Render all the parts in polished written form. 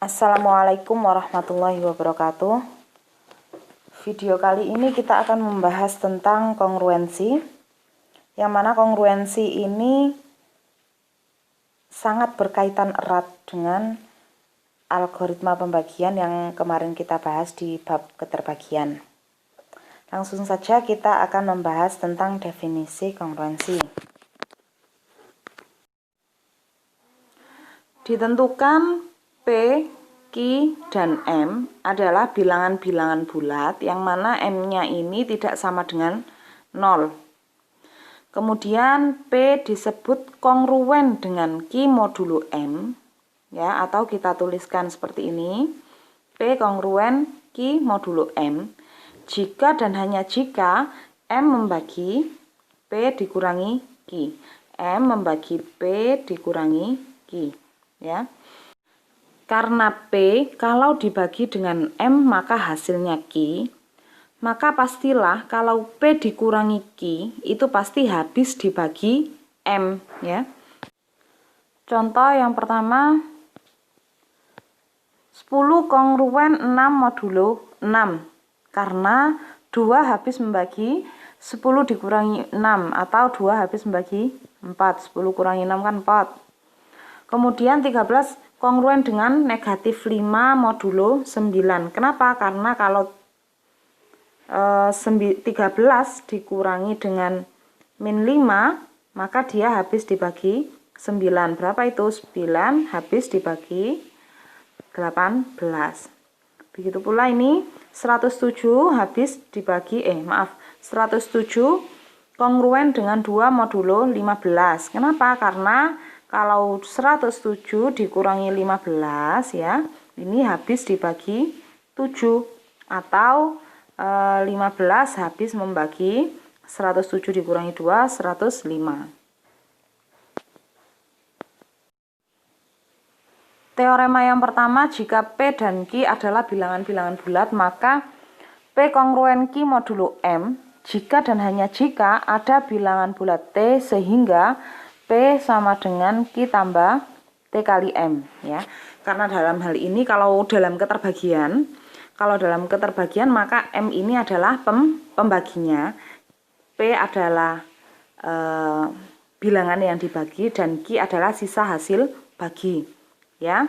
Assalamualaikum warahmatullahi wabarakatuh. Video kali ini kita akan membahas tentang kongruensi, yang mana kongruensi ini sangat berkaitan erat dengan algoritma pembagian yang kemarin kita bahas di bab keterbagian. Langsung saja kita akan membahas tentang definisi kongruensi. Ditentukan P, Q, dan M adalah bilangan-bilangan bulat yang mana M-nya ini tidak sama dengan 0. Kemudian P disebut kongruen dengan Q modulo M, ya, atau kita tuliskan seperti ini. P kongruen Q modulo M jika dan hanya jika M membagi P dikurangi Q. M membagi P dikurangi Q, ya. Karena P kalau dibagi dengan M maka hasilnya Q, maka pastilah kalau P dikurangi Q itu pasti habis dibagi M, ya. Contoh yang pertama, 10 kongruen 6 modulo 6, karena 2 habis membagi 10 dikurangi 6, atau 2 habis membagi 4, 10 kurangi 6 kan 4. Kemudian 13 kongruen dengan negatif 5 modulo 9. Kenapa? Karena kalau 13 dikurangi dengan min 5, maka dia habis dibagi 9. Berapa itu? 9 habis dibagi 18. Begitu pula ini 107 habis dibagi 107 kongruen dengan 2 modulo 15. Kenapa? Karena kalau 107 dikurangi 15, ya, ini habis dibagi 7, atau 15 habis membagi 107 dikurangi 2, 105. Teorema yang pertama, jika P dan Q adalah bilangan-bilangan bulat, maka P kongruen Q modulo M jika dan hanya jika ada bilangan bulat T sehingga P sama dengan Q tambah T kali M, ya. Karena dalam hal ini kalau dalam keterbagian maka M ini adalah pembaginya, P adalah bilangan yang dibagi, dan Q adalah sisa hasil bagi, ya.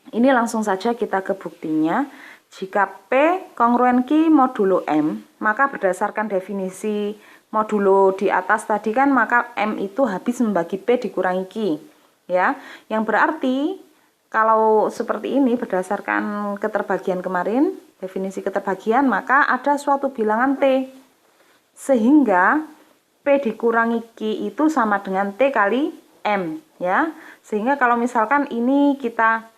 Ini langsung saja kita ke buktinya. Jika P kongruen Q modulo M, maka berdasarkan definisi modulo di atas tadi kan, maka M itu habis membagi P dikurangi Q, ya. Yang berarti kalau seperti ini berdasarkan keterbagian kemarin, definisi keterbagian, maka ada suatu bilangan T sehingga P dikurangi Q itu sama dengan T kali M, ya. Sehingga kalau misalkan ini kita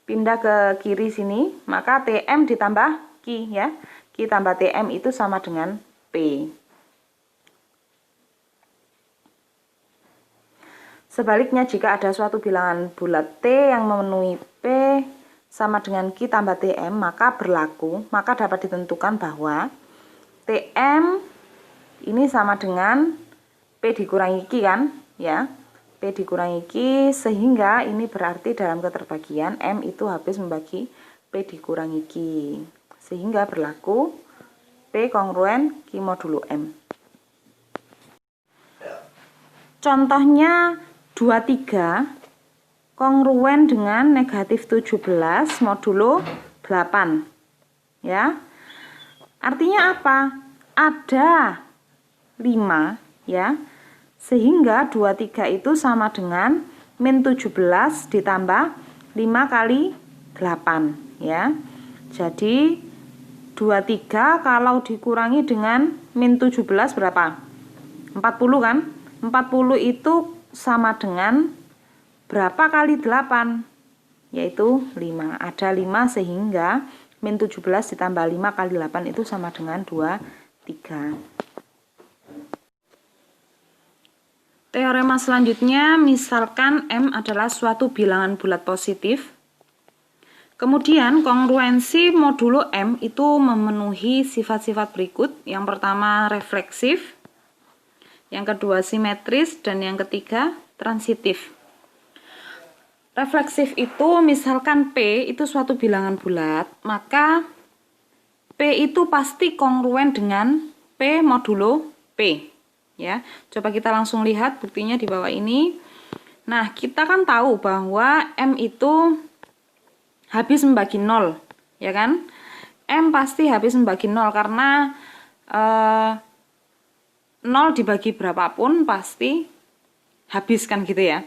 pindah ke kiri sini, maka TM ditambah Q, ya. Q tambah TM itu sama dengan P. Sebaliknya, jika ada suatu bilangan bulat T yang memenuhi P sama dengan Q tambah TM, maka dapat ditentukan bahwa TM ini sama dengan P dikurangi Q, kan, ya. P dikurangi Q, sehingga ini berarti dalam keterbagian M itu habis membagi P dikurangi Q, sehingga berlaku P kongruen Q modulo M. Contohnya 23 kongruen dengan negatif 17 modulo 8, ya. Artinya apa? Ada 5, ya. Sehingga 23 itu sama dengan min 17 ditambah 5 kali 8, ya. Jadi 23 kalau dikurangi dengan min 17 berapa? 40, kan? 40 itu sama dengan berapa kali 8? Yaitu 5. Ada 5 sehingga min 17 ditambah 5 kali 8 itu sama dengan 23. Teorema selanjutnya, misalkan M adalah suatu bilangan bulat positif. Kemudian kongruensi modulo M itu memenuhi sifat-sifat berikut. Yang pertama refleksif, yang kedua simetris, dan yang ketiga transitif. Refleksif itu misalkan P itu suatu bilangan bulat, maka P itu pasti kongruen dengan P modulo P. Ya, coba kita langsung lihat buktinya di bawah ini. Nah, kita kan tahu bahwa M itu habis membagi 0, ya kan? M pasti habis membagi 0 karena 0 dibagi berapapun pasti habis kan gitu ya.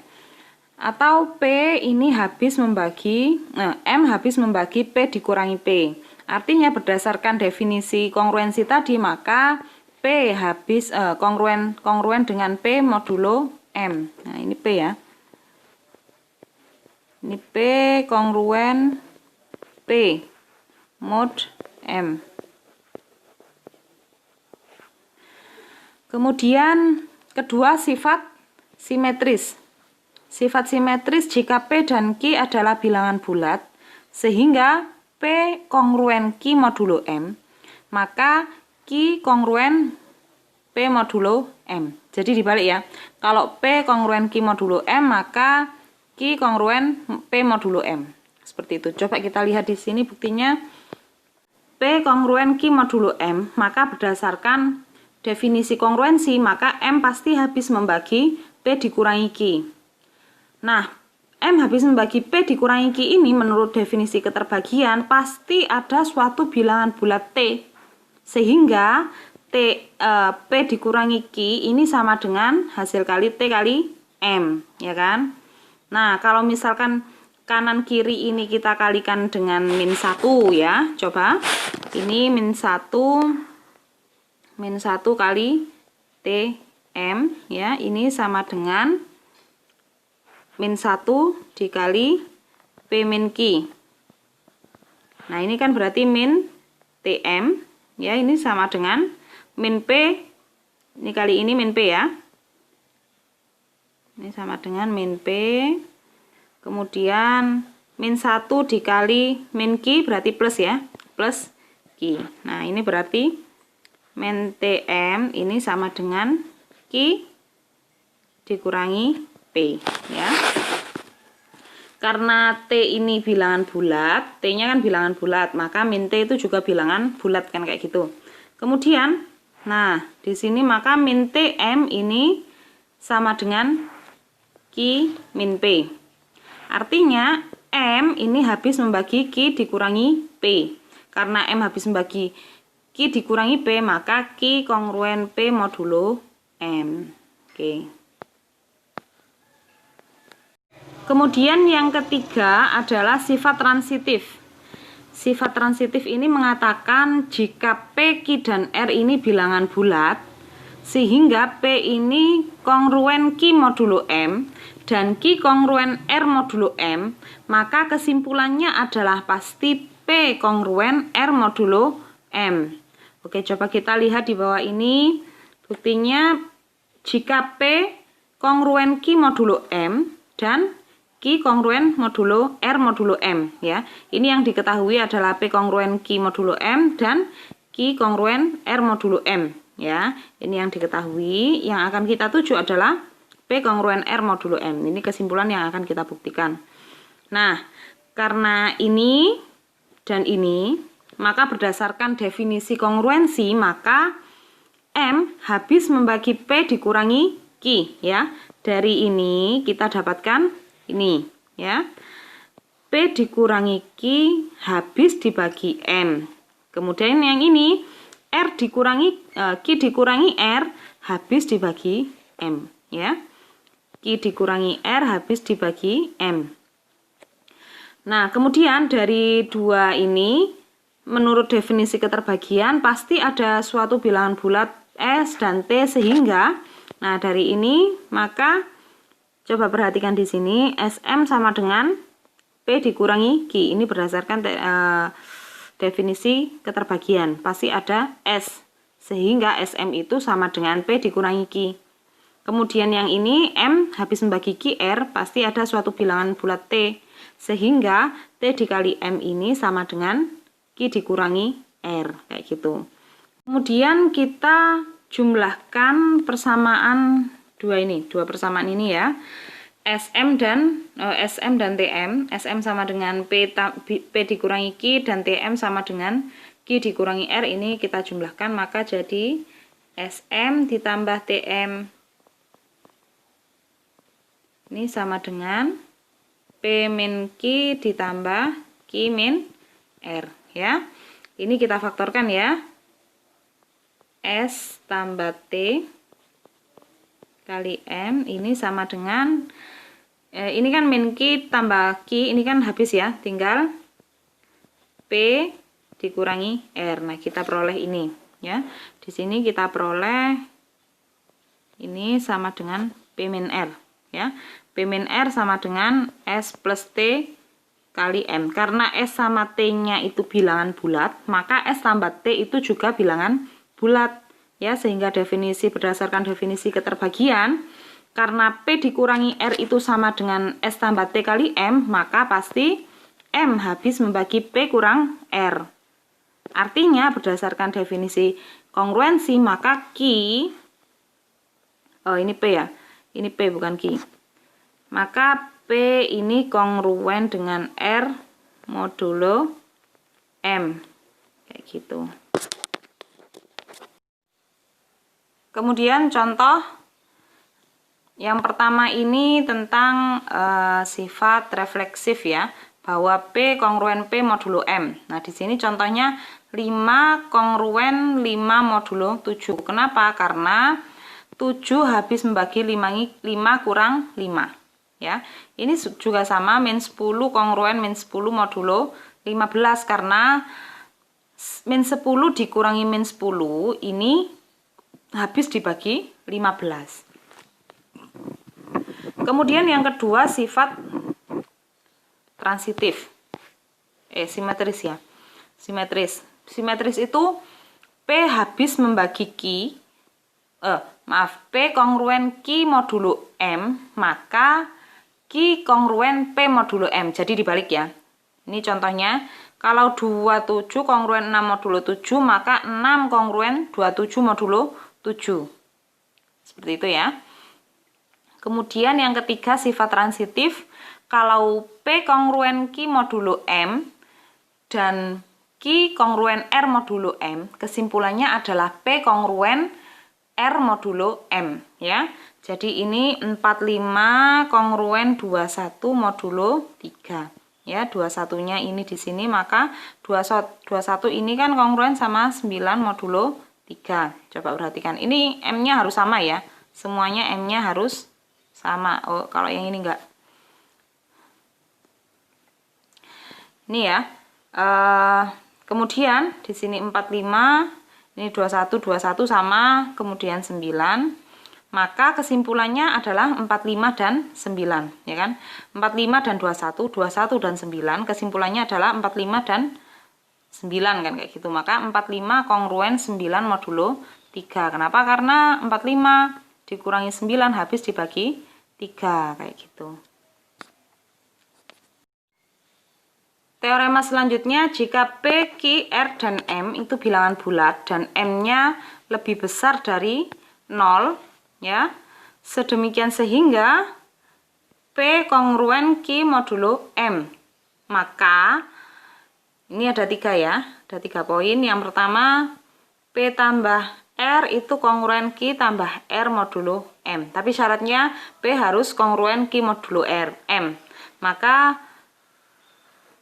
Atau P ini habis membagi, M habis membagi P dikurangi P. Artinya berdasarkan definisi kongruensi tadi, maka P habis kongruen dengan P modulo M. Nah, ini P ya. Ini P kongruen P mod M. Kemudian kedua, sifat simetris. Sifat simetris jika P dan Q adalah bilangan bulat, sehingga P kongruen Q modulo M, maka Q kongruen P modulo M. Jadi dibalik ya, kalau P kongruen Q modulo M, maka Q kongruen P modulo M. Seperti itu. Coba kita lihat di sini buktinya. P kongruen Q modulo M, maka berdasarkan definisi kongruensi, maka M pasti habis membagi P dikurangi Q. Nah, M habis membagi P dikurangi Q ini menurut definisi keterbagian pasti ada suatu bilangan bulat T. Sehingga P dikurangi Q ini sama dengan hasil kali T kali M, ya kan? Nah, kalau misalkan kanan kiri ini kita kalikan dengan min 1 ya. Coba. Ini min 1 kali T M ya. Ini sama dengan min 1 dikali P min Q. Nah, ini kan berarti min TM ya, ini sama dengan min P, ini kali ini min P ya. Ini sama dengan min P. Kemudian min 1 dikali min Q berarti plus ya, plus Q. Nah, ini berarti min TM ini sama dengan Q dikurangi P ya. Karena T ini bilangan bulat, T-nya kan bilangan bulat, maka min T itu juga bilangan bulat kan kayak gitu. Kemudian, nah, di sini maka min TM ini sama dengan Q min P. Artinya M ini habis membagi Q dikurangi P. Karena M habis membagi Q dikurangi P, maka Q kongruen P modulo M. Oke. Kemudian yang ketiga adalah sifat transitif. Sifat transitif ini mengatakan jika P, Q, dan R ini bilangan bulat, sehingga P ini kongruen Q modulo M dan Q kongruen R modulo M, maka kesimpulannya adalah pasti P kongruen R modulo M. Oke, coba kita lihat di bawah ini. Buktinya jika P kongruen Q modulo M dan Q kongruen modulo R modulo M ya. Ini yang diketahui adalah P kongruen Q modulo M dan Q kongruen R modulo M ya. Ini yang diketahui. Yang akan kita tuju adalah P kongruen R modulo M. Ini kesimpulan yang akan kita buktikan. Nah, karena ini dan ini, maka berdasarkan definisi kongruensi, maka M habis membagi P dikurangi Q ya. Dari ini kita dapatkan ini ya. P dikurangi Q habis dibagi M. Kemudian yang ini R dikurangi Q dikurangi R habis dibagi M ya. Q dikurangi R habis dibagi M. Nah, kemudian dari dua ini menurut definisi keterbagian pasti ada suatu bilangan bulat S dan T, sehingga nah dari ini maka coba perhatikan di sini SM sama dengan P dikurangi Q. Ini berdasarkan definisi keterbagian. Pasti ada S. Sehingga SM itu sama dengan P dikurangi Q. Kemudian yang ini M habis membagi Q R, pasti ada suatu bilangan bulat T. Sehingga T dikali M ini sama dengan Q dikurangi R. Kayak gitu. Kemudian kita jumlahkan persamaan dua persamaan ini ya. SM dan TM. SM sama dengan P dikurangi Q dan TM sama dengan Q dikurangi R. Ini kita jumlahkan, maka jadi SM ditambah TM ini sama dengan P min Q ditambah Q min R ya. Ini kita faktorkan ya. S tambah T kali M ini sama dengan ini kan min Q tambah Q, ini kan habis ya, tinggal P dikurangi R. Nah, kita peroleh ini ya. Di sini kita peroleh ini sama dengan P min R ya. P min R sama dengan S plus T kali M. Karena S sama T-nya itu bilangan bulat, maka S tambah T itu juga bilangan bulat ya, sehingga berdasarkan definisi keterbagian, karena P dikurangi R itu sama dengan S tambah T kali M, maka pasti M habis membagi P kurang R. Artinya berdasarkan definisi kongruensi, maka Q, oh ini P ya, ini P bukan Q, maka P ini kongruen dengan R modulo M, kayak gitu. Kemudian contoh yang pertama ini tentang sifat refleksif ya, bahwa P kongruen P modulo M. Nah, di sini contohnya 5 kongruen 5 modulo 7. Kenapa? Karena 7 habis membagi 5 kurang 5 ya. Ini juga sama, min 10 kongruen min 10 modulo 15, karena min 10 dikurangi min 10 ini habis dibagi 15. Kemudian yang kedua sifat transitif. Simetris ya. Simetris. Simetris itu P habis membagi Q. P kongruen Q modulo M, maka Q kongruen P modulo M. Jadi dibalik ya. Ini contohnya, kalau 27 kongruen 6 modulo 7, maka 6 kongruen 27 modulo 7. Seperti itu ya. Kemudian yang ketiga sifat transitif, kalau P kongruen Q modulo M dan Q kongruen R modulo M, kesimpulannya adalah P kongruen R modulo M ya. Jadi ini 45 kongruen 21 modulo 3 ya. 21-nya ini di sini, maka 21 ini kan kongruen sama 9 modulo 3. Coba perhatikan, ini M-nya harus sama ya, semuanya M-nya harus sama. Oh, kalau yang ini enggak. Ini ya. Kemudian di sini 45, ini 21 sama, kemudian 9. Maka kesimpulannya adalah 45 dan 9 ya kan. 45 dan 21 dan 9, kesimpulannya adalah 45 dan 9 kan, kayak gitu. Maka 45 kongruen 9 modulo 3. Kenapa? Karena 45 dikurangi 9 habis dibagi 3, kayak gitu. Teorema selanjutnya, jika P, Q, R, dan M itu bilangan bulat dan M-nya lebih besar dari 0 ya, sedemikian sehingga P kongruen Q modulo M, maka ini ada 3 ya, ada 3 poin. Yang pertama, P tambah R itu kongruen Q tambah R modulo M. Tapi syaratnya P harus kongruen Q modulo R M. Maka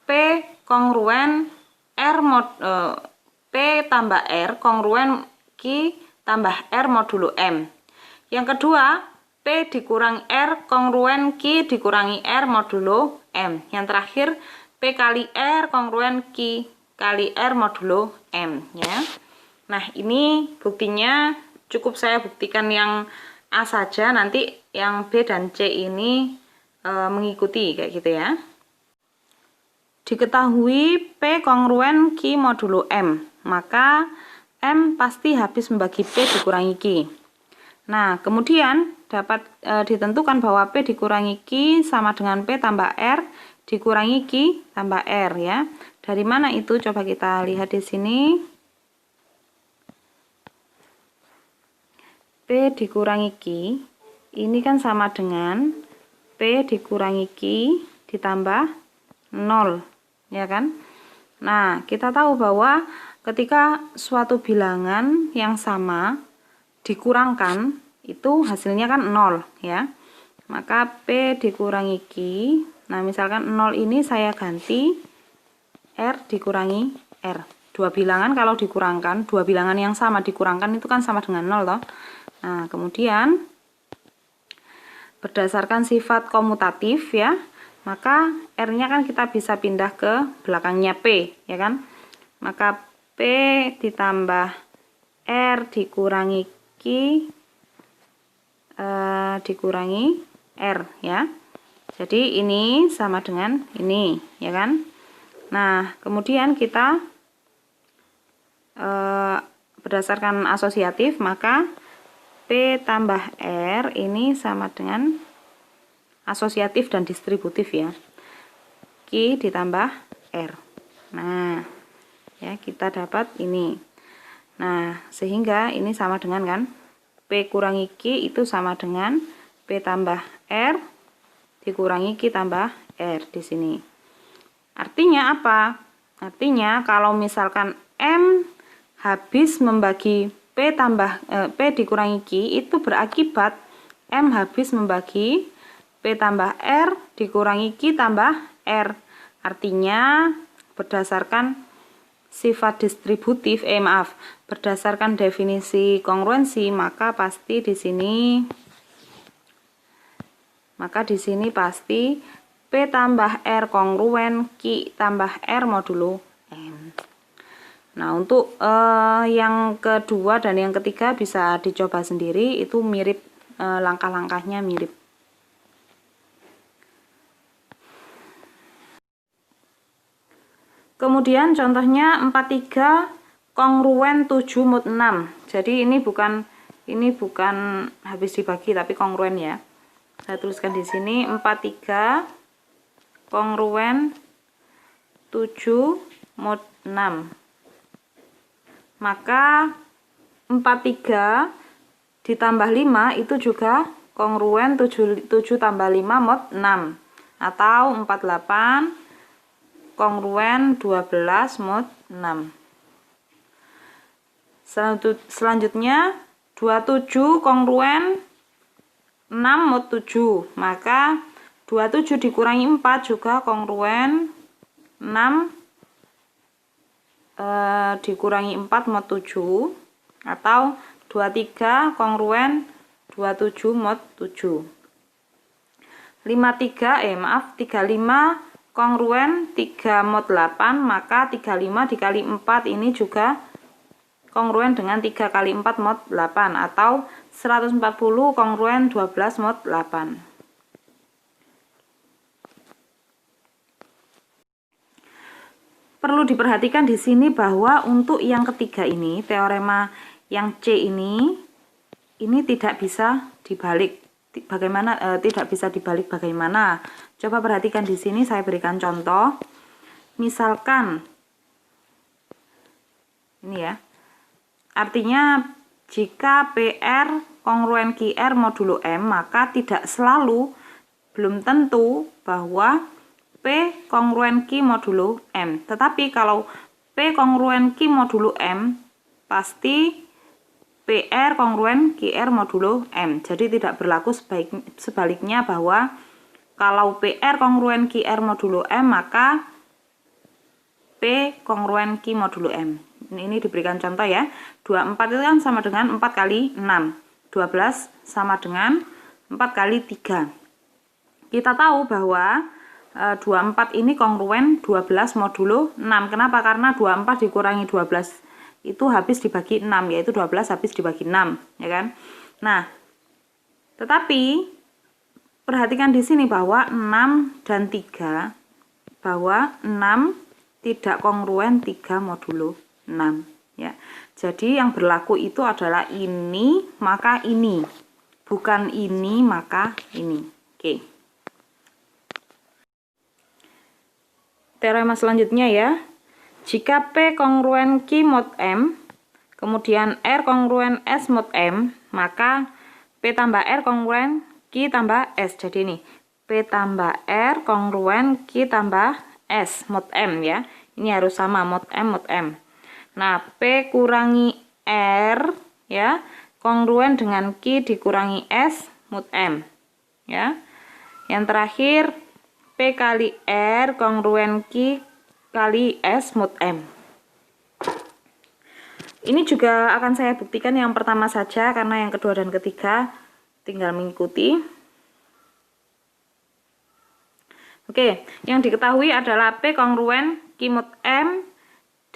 P kongruen P tambah R kongruen Q tambah R modulo M. Yang kedua, P dikurangi R kongruen Q dikurangi R modulo M. Yang terakhir, P kali R kongruen Q kali R modulo M ya. Nah, ini buktinya cukup saya buktikan yang A saja, nanti yang B dan C ini mengikuti kayak gitu ya. Diketahui P kongruen Q modulo M, maka M pasti habis membagi P dikurangi Q. Nah, kemudian dapat ditentukan bahwa P dikurangi Q sama dengan P tambah R dikurangi Q tambah R ya. Dari mana itu? Coba kita lihat di sini. P dikurangi Q ini kan sama dengan P dikurangi Q ditambah 0, ya kan? Nah, kita tahu bahwa ketika suatu bilangan yang sama dikurangkan, itu hasilnya kan 0, ya. Maka P dikurangi Q, nah misalkan 0 ini saya ganti R dikurangi R. Dua bilangan kalau dikurangkan, dua bilangan yang sama dikurangkan itu kan sama dengan 0 toh. Nah, kemudian berdasarkan sifat komutatif ya, maka R-nya kan kita bisa pindah ke belakangnya P, ya kan? Maka P ditambah R dikurangi Q dikurangi R, ya. Jadi ini sama dengan ini, ya kan? Nah, kemudian kita berdasarkan asosiatif, maka P tambah R ini sama dengan asosiatif dan distributif ya. Q ditambah R. Nah, ya kita dapat ini. Nah, sehingga ini sama dengan kan P kurangi Q itu sama dengan P tambah R dikurangi Q tambah R di sini. Artinya apa? Artinya kalau misalkan M habis membagi P dikurangi Q, itu berakibat M habis membagi P tambah R dikurangi Q tambah R. Artinya berdasarkan sifat distributif, berdasarkan definisi kongruensi, maka di sini pasti P tambah R kongruen Q tambah R modulo M. Nah, untuk yang kedua dan yang ketiga bisa dicoba sendiri, itu mirip, langkah-langkahnya mirip. Kemudian contohnya 43 kongruen 7 mod 6. Jadi ini bukan habis dibagi tapi kongruen ya. Saya tuliskan di sini 43 kongruen 7 mod 6. Maka 43 ditambah 5 itu juga kongruen 7 tambah 5 mod 6, atau 48 kongruen 12 mod 6. Selanjutnya 27 kongruen 6 mod 7, maka 27 dikurangi 4 juga kongruen 6 dikurangi 4 mod 7, atau 23 kongruen 27 mod 7. 35 kongruen 3 mod 8, maka 35 dikali 4 ini juga kongruen dengan 3 kali 4 mod 8, atau 140 kongruen 12 mod 8. Perlu diperhatikan di sini bahwa untuk yang ketiga ini, teorema yang C ini tidak bisa dibalik. Bagaimana tidak bisa dibalik bagaimana? Coba perhatikan di sini, saya berikan contoh. Misalkan ini ya. Artinya jika PR kongruen QR modulo M, maka tidak selalu, belum tentu bahwa P kongruen Q modulo M. Tetapi kalau P kongruen Q modulo M, pasti PR kongruen QR modulo M. Jadi tidak berlaku sebaliknya bahwa kalau PR kongruen QR modulo M, maka P kongruen Q modulo M. Ini diberikan contoh ya. 24 itu kan sama dengan 4 kali 6. 12 sama dengan 4 kali 3. Kita tahu bahwa 24 ini kongruen 12 modulo 6. Kenapa? Karena 24 dikurangi 12 itu habis dibagi 6, yaitu 12 habis dibagi 6, ya kan? Nah, tetapi perhatikan di sini bahwa 6 dan 3, bahwa 6 tidak kongruen 3 modulo 6, ya. Jadi yang berlaku itu adalah ini maka ini, bukan ini maka ini. Oke. Teorema selanjutnya ya. Jika P kongruen Q mod M, kemudian R kongruen S mod M, maka P tambah R kongruen Q tambah S. Jadi ini P tambah R kongruen Q tambah S mod M ya. Ini harus sama mod M mod M. Nah, P kurangi R ya kongruen dengan Q dikurangi S mod M ya. Yang terakhir P kali R kongruen Q kali S mod M. Ini juga akan saya buktikan yang pertama saja karena yang kedua dan ketiga tinggal mengikuti. Oke, yang diketahui adalah P kongruen Q mod M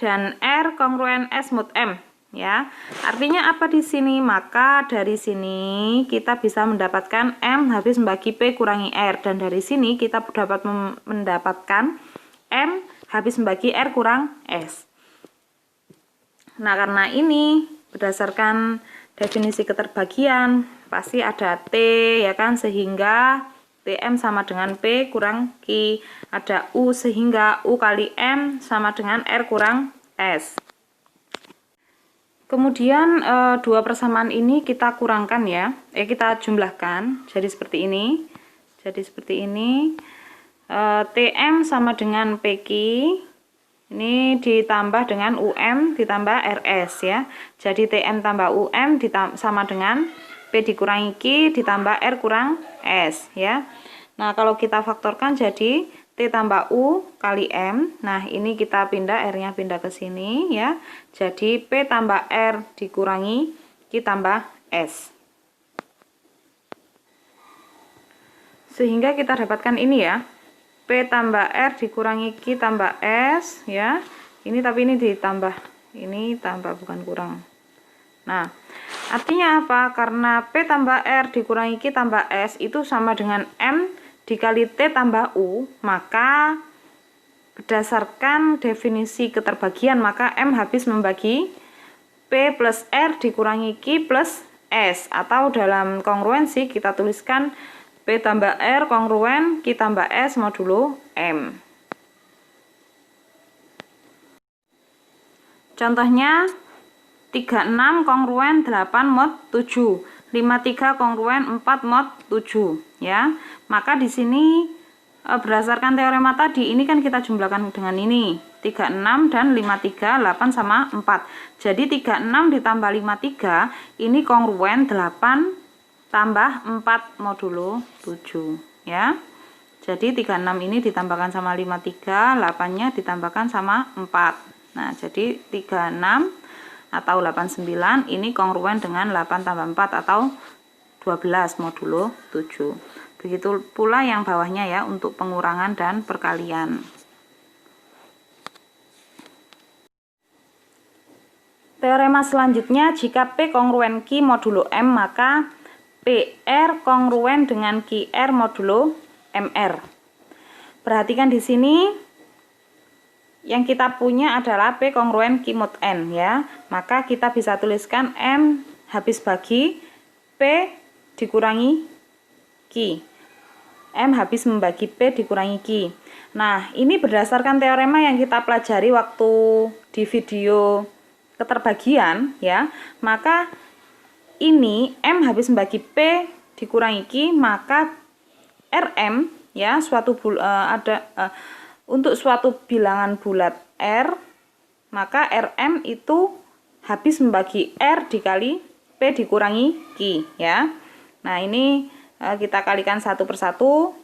dan R kongruen S mod M ya. Artinya apa di sini? Maka dari sini kita bisa mendapatkan M habis membagi P kurangi R, dan dari sini kita dapat mendapatkan M habis membagi R kurang S. Nah, karena ini berdasarkan definisi keterbagian pasti ada T ya kan, sehingga TM sama dengan P kurang Q. Ada U sehingga U kali M sama dengan R kurang S. Kemudian dua persamaan ini kita kurangkan ya, kita jumlahkan jadi seperti ini. TM sama dengan PQ. Ini ditambah dengan UM ditambah RS ya. Jadi TM tambah UM sama dengan P dikurangi Q ditambah R kurang S ya. Nah, kalau kita faktorkan jadi T tambah U kali M. Nah, ini kita pindah, R-nya pindah ke sini ya. Jadi P tambah R dikurangi Q tambah S. Sehingga kita dapatkan ini ya. P tambah R dikurangi Q tambah S ya. Ini tapi ini ditambah, ini tambah bukan kurang. Nah, artinya apa? Karena P tambah R dikurangi Q tambah S itu sama dengan M dikali T tambah U, maka berdasarkan definisi keterbagian maka M habis membagi P plus R dikurangi Q plus S, atau dalam kongruensi kita tuliskan P tambah R kongruen Q tambah S modulo M. Contohnya 36 kongruen 8 mod 7, 53 kongruen 4 mod 7 ya. Maka di sini berdasarkan teorema tadi ini kan kita jumlahkan dengan ini 36 dan 53, 8 sama 4. Jadi 36 ditambah 53 ini kongruen 8 tambah 4 modulo 7 ya. Jadi 36 ini ditambahkan sama 53, 8-nya ditambahkan sama 4. Nah, jadi 36 atau 89 ini kongruen dengan 8 tambah 4 atau 12 modulo 7. Begitu pula yang bawahnya ya untuk pengurangan dan perkalian. Teorema selanjutnya, jika P kongruen Q modulo M maka PR kongruen dengan QR modulo MR. Perhatikan di sini yang kita punya adalah P kongruen Q mod N ya. Maka kita bisa tuliskan M habis bagi P dikurangi Q. M habis membagi P dikurangi Q. Nah, ini berdasarkan teorema yang kita pelajari waktu di video keterbagian ya. Maka ini M habis membagi P dikurangi Q, maka RM ya untuk suatu bilangan bulat R, maka RM itu habis membagi R dikali P dikurangi Q ya. Nah, ini kita kalikan satu persatu.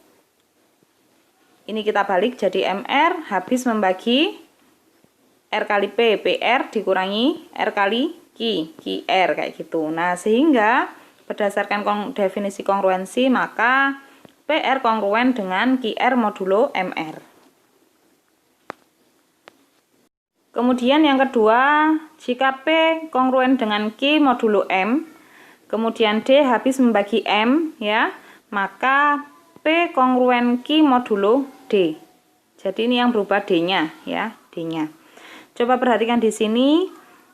Ini kita balik jadi MR habis membagi R kali P, PR dikurangi R kali Q, QR kayak gitu. Nah, sehingga berdasarkan definisi kongruensi maka PR kongruen dengan QR modulo MR. Kemudian yang kedua, jika P kongruen dengan Q modulo M, kemudian D habis membagi M ya, maka P kongruen Q modulo D. Jadi ini yang berubah D-nya ya, D-nya. Coba perhatikan di sini.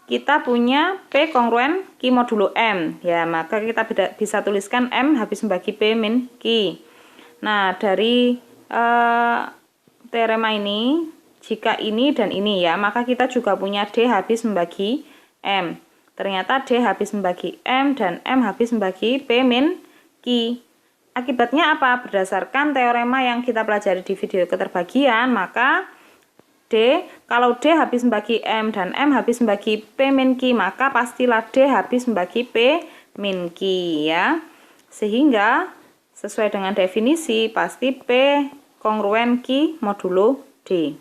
Kita punya P kongruen Q modulo M ya, maka kita bisa tuliskan M habis membagi P min Q. Nah, dari teorema ini jika ini dan ini ya, maka kita juga punya D habis membagi M. Ternyata D habis membagi M dan M habis membagi P min Q. Akibatnya apa? Berdasarkan teorema yang kita pelajari di video keterbagian, maka kalau D habis membagi M dan M habis membagi P min Q, maka pastilah D habis membagi P min Q ya. Sehingga sesuai dengan definisi pasti P kongruen Q modulo D.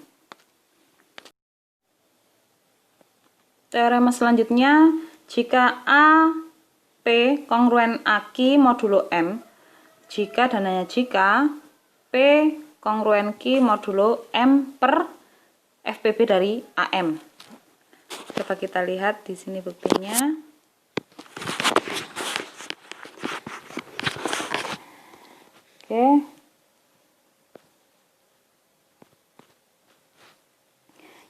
Teorema selanjutnya, jika A P kongruen AQ modulo M, jika dan hanya jika P kongruen Q modulo M per FPB dari AM. Coba kita lihat di sini buktinya. Oke.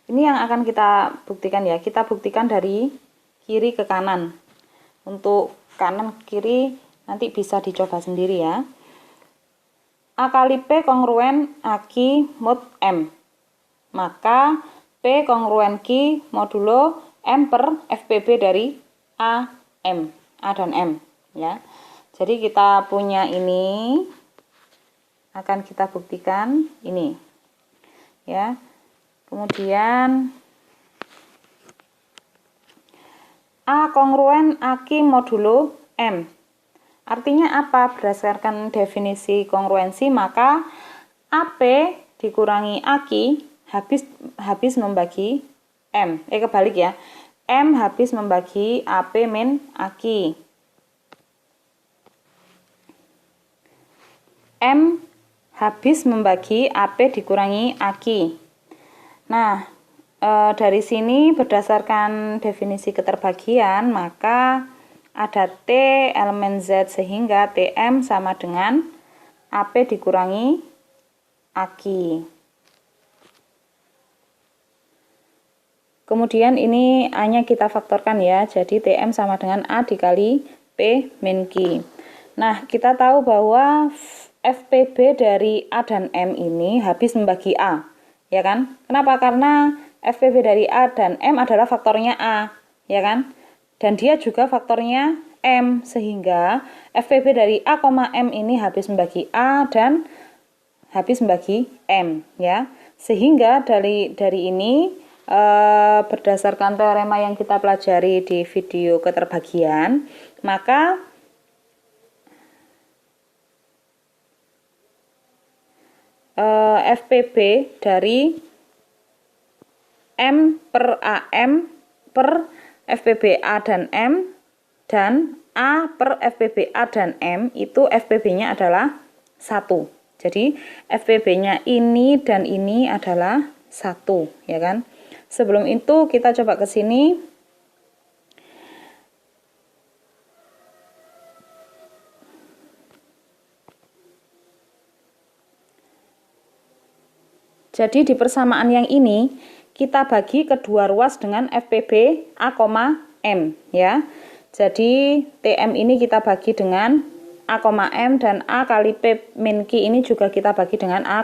Ini yang akan kita buktikan ya. Kita buktikan dari kiri ke kanan. Untuk kanan ke kiri nanti bisa dicoba sendiri ya. A kali P kongruen AQ mod M. Maka P kongruen Q modulo M per FPB dari A dan M ya. Jadi kita punya ini akan kita buktikan ini ya. Kemudian A kongruen AQ modulo M. Artinya apa? Berdasarkan definisi kongruensi, maka AP dikurangi AQ habis membagi M. Kebalik ya. M habis membagi AP min AQ. M habis membagi AP dikurangi AQ. Nah, dari sini berdasarkan definisi keterbagian, maka ada T elemen Z sehingga TM sama dengan AP dikurangi AQ. Kemudian ini A-nya kita faktorkan ya, jadi TM sama dengan A dikali P min Q. Nah, kita tahu bahwa FPB dari A dan M ini habis membagi A, ya kan? Kenapa? Karena FPB dari A dan M adalah faktornya A, ya kan? Dan dia juga faktornya M, sehingga FPB dari A, M ini habis membagi A dan habis membagi M ya. Sehingga dari ini berdasarkan teorema yang kita pelajari di video keterbagian, maka FPB dari M per AM per FPB A dan M dan A per FPB A dan M itu FPB-nya adalah 1. Jadi FPB-nya ini dan ini adalah 1, ya kan? Sebelum itu kita coba ke sini. Jadi di persamaan yang ini kita bagi kedua ruas dengan FPB A, M ya. Jadi TM ini kita bagi dengan A, M dan A kali P min Q ini juga kita bagi dengan A,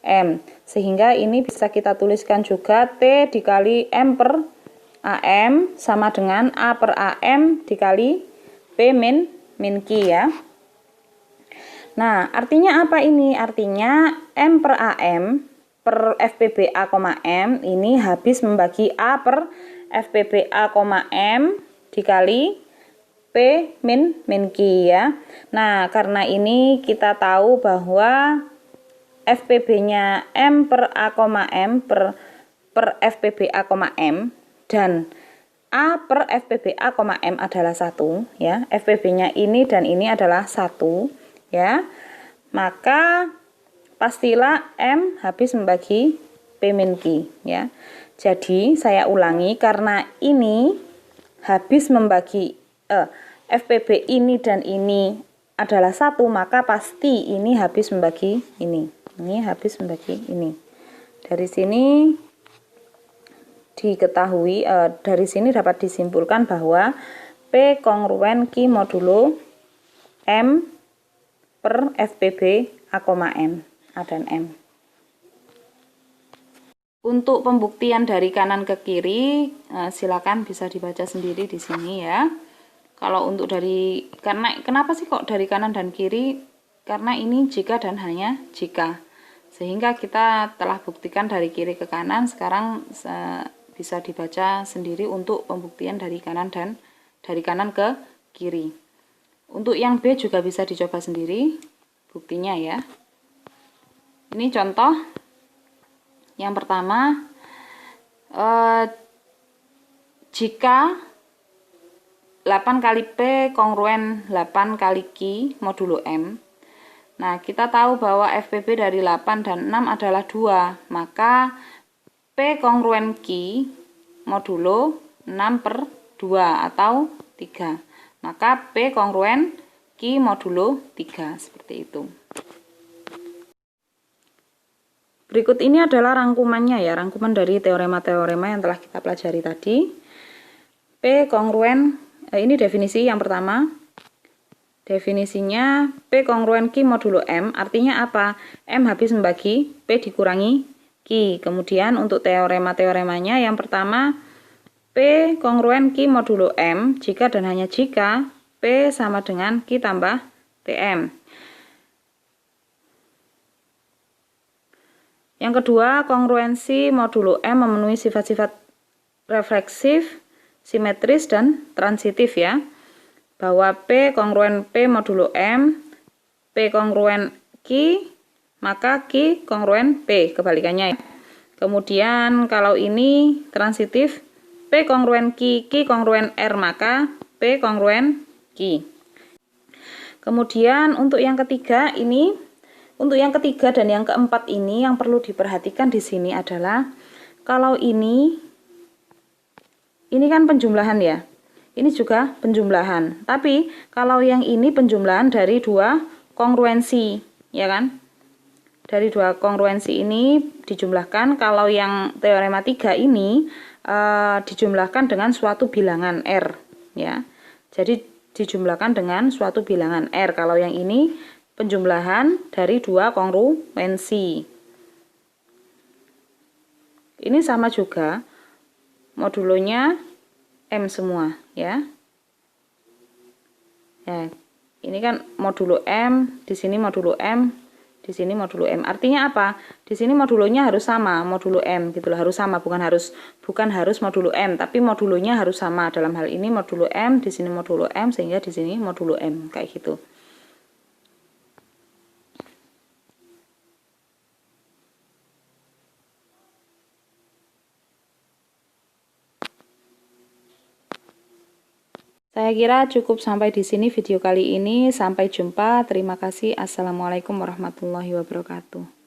M. Sehingga ini bisa kita tuliskan juga T dikali M per AM sama dengan A per AM dikali P min Q ya. Nah, artinya apa ini? Artinya M per AM per FPB A, M ini habis membagi A per FPB A, M dikali P min Q ya. Nah, karena ini kita tahu bahwa FPB-nya M per A, M per FPB A, M dan A per FPB A, M adalah 1 ya. FPB-nya ini dan ini adalah 1 ya. Maka pastilah M habis membagi P min Q ya. Jadi saya ulangi, karena ini habis membagi FPB ini dan ini adalah 1, maka pasti ini habis membagi ini. Ini habis membagi ini. Dari sini diketahui, dari sini dapat disimpulkan bahwa P kongruen Q modulo M per FPB A, M. A dan M. Untuk pembuktian dari kanan ke kiri, silakan bisa dibaca sendiri di sini ya. Kalau untuk kenapa sih kok dari kanan dan kiri? karena ini jika dan hanya jika. Sehingga kita telah buktikan dari kiri ke kanan, sekarang bisa dibaca sendiri untuk pembuktian dari kanan dan dari kanan ke kiri. Untuk yang B juga bisa dicoba sendiri buktinya ya. Ini contoh yang pertama, jika 8 kali P kongruen 8 kali Q modulo M. Nah, kita tahu bahwa FPB dari 8 dan 6 adalah 2, maka P kongruen Q modulo 6 per 2 atau 3. Maka P kongruen Q modulo 3, seperti itu. Berikut ini adalah rangkumannya ya, rangkuman dari teorema-teorema yang telah kita pelajari tadi. P kongruen, ini definisi yang pertama. Definisinya P kongruen Q modulo M, artinya apa? M habis membagi P dikurangi Q. Kemudian untuk teorema-teoremanya yang pertama, P kongruen Q modulo M jika dan hanya jika P sama dengan Q tambah TM. Yang kedua, kongruensi modulo M memenuhi sifat-sifat refleksif, simetris, dan transitif ya. Bahwa P kongruen P modulo M, P kongruen Q, maka Q kongruen P, kebalikannya. Kemudian kalau ini transitif, P kongruen Q, Q kongruen R, maka P kongruen Q. Kemudian untuk yang ketiga ini, untuk yang ketiga dan yang keempat ini yang perlu diperhatikan di sini adalah kalau ini kan penjumlahan ya. Ini juga penjumlahan. Tapi kalau yang ini penjumlahan dari dua kongruensi, ya kan? Dari dua kongruensi ini dijumlahkan. Kalau yang teorema 3 ini dijumlahkan dengan suatu bilangan R, ya. Jadi dijumlahkan dengan suatu bilangan R. Kalau yang ini penjumlahan dari dua kongruensi. Ini sama juga modulonya M semua ya. Ya, ini kan modulo M, di sini modulo M, di sini modulo M. Artinya apa? Di sini modulonya harus sama, modulo M gitu loh, harus sama, bukan harus modulo M, tapi modulonya harus sama. Dalam hal ini modulo M, di sini modulo M, sehingga di sini modulo M kayak gitu. Saya kira cukup sampai di sini video kali ini. Sampai jumpa. Terima kasih. Assalamualaikum warahmatullahi wabarakatuh.